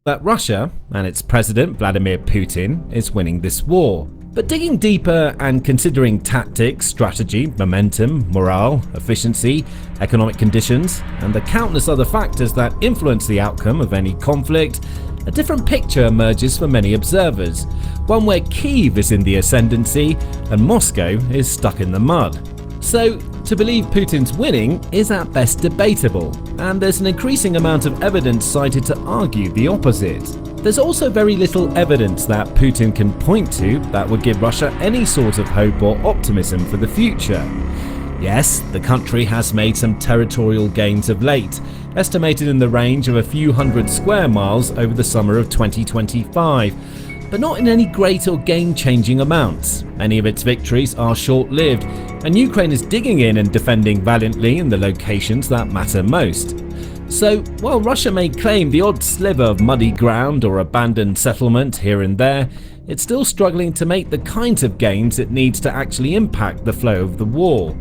that Russia and its president Vladimir Putin is winning this war. But digging deeper and considering tactics, strategy, momentum, morale, efficiency, economic conditions, and the countless other factors that influence the outcome of any conflict, a different picture emerges for many observers, one where Kyiv is in the ascendancy and Moscow is stuck in the mud. So, to believe Putin's winning is at best debatable, and there's an increasing amount of evidence cited to argue the opposite. There's also very little evidence that Putin can point to that would give Russia any sort of hope or optimism for the future. Yes, the country has made some territorial gains of late, estimated in the range of a few hundred square miles over the summer of 2025, but not in any great or game-changing amounts. Many of its victories are short-lived, and Ukraine is digging in and defending valiantly in the locations that matter most. So, while Russia may claim the odd sliver of muddy ground or abandoned settlement here and there, it's still struggling to make the kinds of gains it needs to actually impact the flow of the war.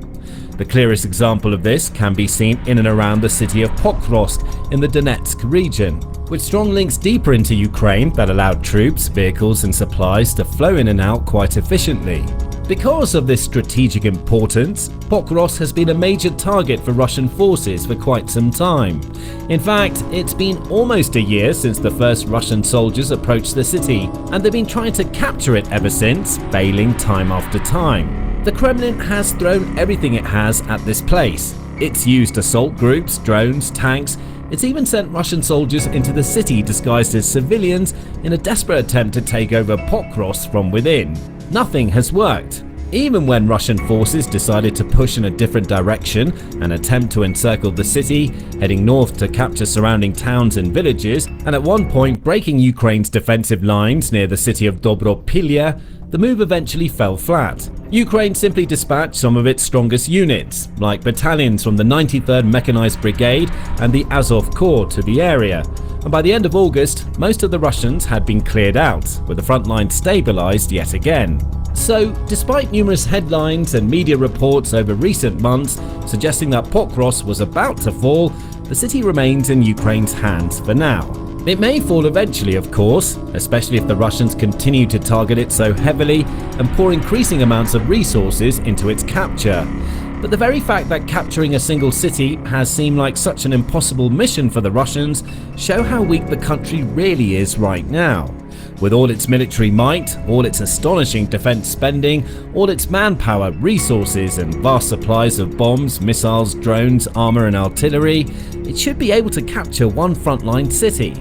The clearest example of this can be seen in and around the city of Pokrovsk in the Donetsk region, with strong links deeper into Ukraine that allowed troops, vehicles and supplies to flow in and out quite efficiently. Because of this strategic importance, Pokrovsk has been a major target for Russian forces for quite some time. In fact, it's been almost a year since the first Russian soldiers approached the city, and they've been trying to capture it ever since, failing time after time. The Kremlin has thrown everything it has at this place. It's used assault groups, drones, tanks. It's even sent Russian soldiers into the city disguised as civilians in a desperate attempt to take over Pokrovsk from within. Nothing has worked. Even when Russian forces decided to push in a different direction and attempt to encircle the city, heading north to capture surrounding towns and villages, and at one point breaking Ukraine's defensive lines near the city of Dobropilya, the move eventually fell flat. Ukraine simply dispatched some of its strongest units, like battalions from the 93rd Mechanized Brigade and the Azov Corps, to the area, and by the end of August, most of the Russians had been cleared out, with the front line stabilized yet again. So, despite numerous headlines and media reports over recent months suggesting that Pokrovsk was about to fall, the city remains in Ukraine's hands for now. It may fall eventually, of course, especially if the Russians continue to target it so heavily and pour increasing amounts of resources into its capture. But the very fact that capturing a single city has seemed like such an impossible mission for the Russians show how weak the country really is right now. With all its military might, all its astonishing defense spending, all its manpower, resources and vast supplies of bombs, missiles, drones, armor and artillery, it should be able to capture one frontline city.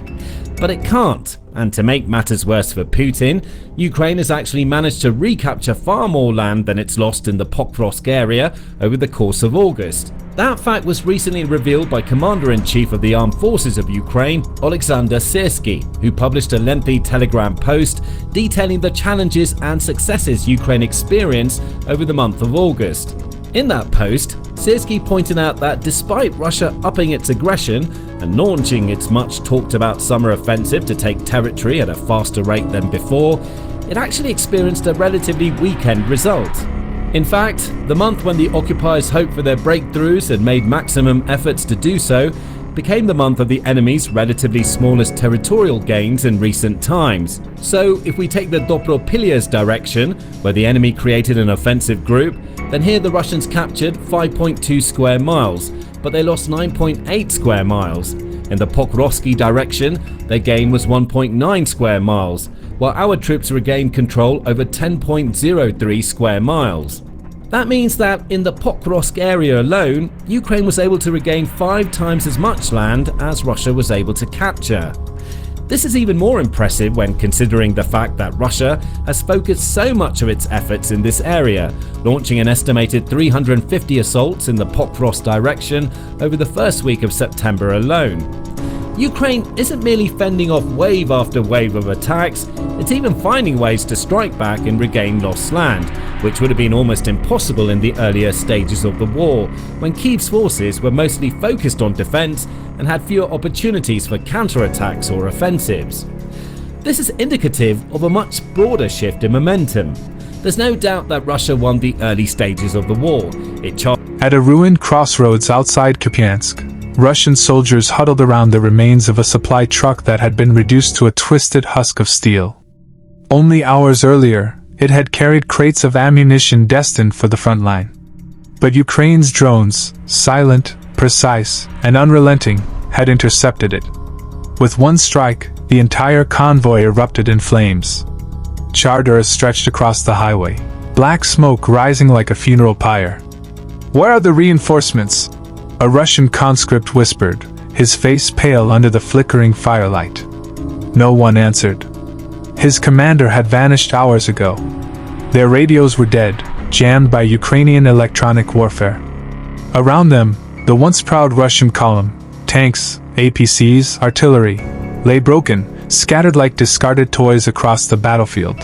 But it can't, and to make matters worse for Putin, Ukraine has actually managed to recapture far more land than it's lost in the Pokrovsk area over the course of August. That fact was recently revealed by Commander-in-Chief of the Armed Forces of Ukraine, Oleksandr Syrskyi, who published a lengthy Telegram post detailing the challenges and successes Ukraine experienced over the month of August. In that post, Syrskyi pointed out that despite Russia upping its aggression and launching its much talked about summer offensive to take territory at a faster rate than before, it actually experienced a relatively weak end result. In fact, the month when the occupiers hoped for their breakthroughs and made maximum efforts to do so became the month of the enemy's relatively smallest territorial gains in recent times. So if we take the Dobropilya's direction, where the enemy created an offensive group, then here the Russians captured 5.2 square miles, but they lost 9.8 square miles. In the Pokrovsky direction, their gain was 1.9 square miles, while our troops regained control over 10.03 square miles. That means that in the Pokrovsk area alone, Ukraine was able to regain 5 times as much land as Russia was able to capture. This is even more impressive when considering the fact that Russia has focused so much of its efforts in this area, launching an estimated 350 assaults in the Pokrovsk direction over the first week of September alone. Ukraine isn't merely fending off wave after wave of attacks, it's even finding ways to strike back and regain lost land, which would have been almost impossible in the earlier stages of the war, when Kyiv's forces were mostly focused on defense and had fewer opportunities for counterattacks or offensives. This is indicative of a much broader shift in momentum. There's no doubt that Russia won the early stages of the war. It charged at a ruined crossroads outside Kupiansk. Russian soldiers huddled around the remains of a supply truck that had been reduced to a twisted husk of steel. Only hours earlier, it had carried crates of ammunition destined for the front line. But Ukraine's drones, silent, precise, and unrelenting, had intercepted it. With one strike, the entire convoy erupted in flames. Charred earth stretched across the highway, black smoke rising like a funeral pyre. "Where are the reinforcements?" a Russian conscript whispered, his face pale under the flickering firelight. No one answered. His commander had vanished hours ago. Their radios were dead, jammed by Ukrainian electronic warfare. Around them, the once proud Russian column, tanks, APCs, artillery, lay broken, scattered like discarded toys across the battlefield.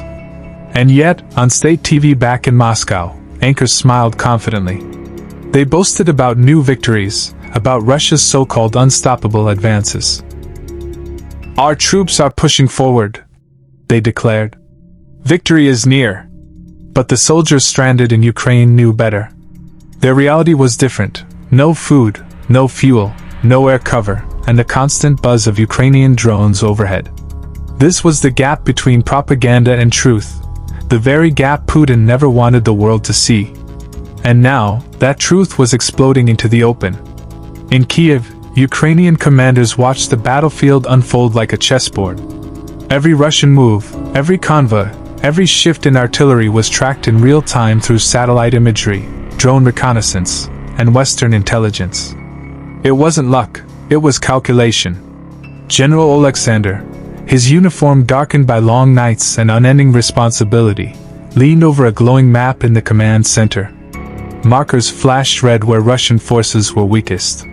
And yet, on state TV back in Moscow, anchors smiled confidently. They boasted about new victories, about Russia's so-called unstoppable advances. "Our troops are pushing forward," they declared. "Victory is near." But the soldiers stranded in Ukraine knew better. Their reality was different. No food, no fuel, no air cover, and the constant buzz of Ukrainian drones overhead. This was the gap between propaganda and truth, the very gap Putin never wanted the world to see. And now, that truth was exploding into the open. In Kiev, Ukrainian commanders watched the battlefield unfold like a chessboard. Every Russian move, every convoy, every shift in artillery was tracked in real time through satellite imagery, drone reconnaissance, and Western intelligence. It wasn't luck, it was calculation. General Oleksandr, his uniform darkened by long nights and unending responsibility, leaned over a glowing map in the command center. Markers flashed red where Russian forces were weakest.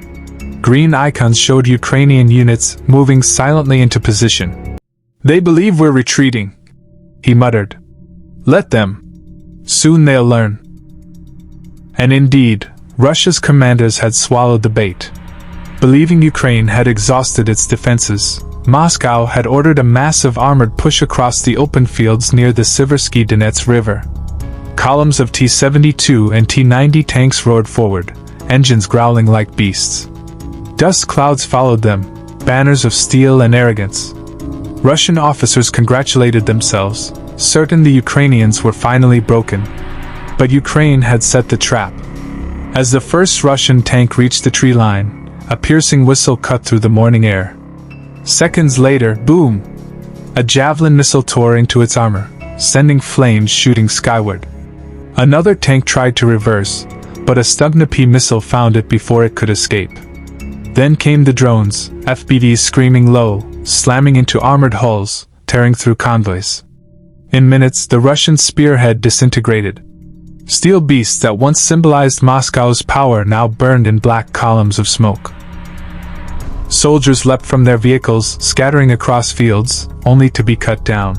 Green icons showed Ukrainian units moving silently into position. "They believe we're retreating," he muttered. "Let them. Soon they'll learn." And indeed, Russia's commanders had swallowed the bait. Believing Ukraine had exhausted its defenses, Moscow had ordered a massive armored push across the open fields near the Syrskyi Donetsk River. Columns of T-72 and T-90 tanks roared forward, engines growling like beasts. Dust clouds followed them, banners of steel and arrogance. Russian officers congratulated themselves, certain the Ukrainians were finally broken. But Ukraine had set the trap. As the first Russian tank reached the tree line, a piercing whistle cut through the morning air. Seconds later, boom! A javelin missile tore into its armor, sending flames shooting skyward. Another tank tried to reverse, but a Stugnapi missile found it before it could escape. Then came the drones, FPVs screaming low, slamming into armored hulls, tearing through convoys. In minutes, the Russian spearhead disintegrated. Steel beasts that once symbolized Moscow's power now burned in black columns of smoke. Soldiers leapt from their vehicles, scattering across fields, only to be cut down.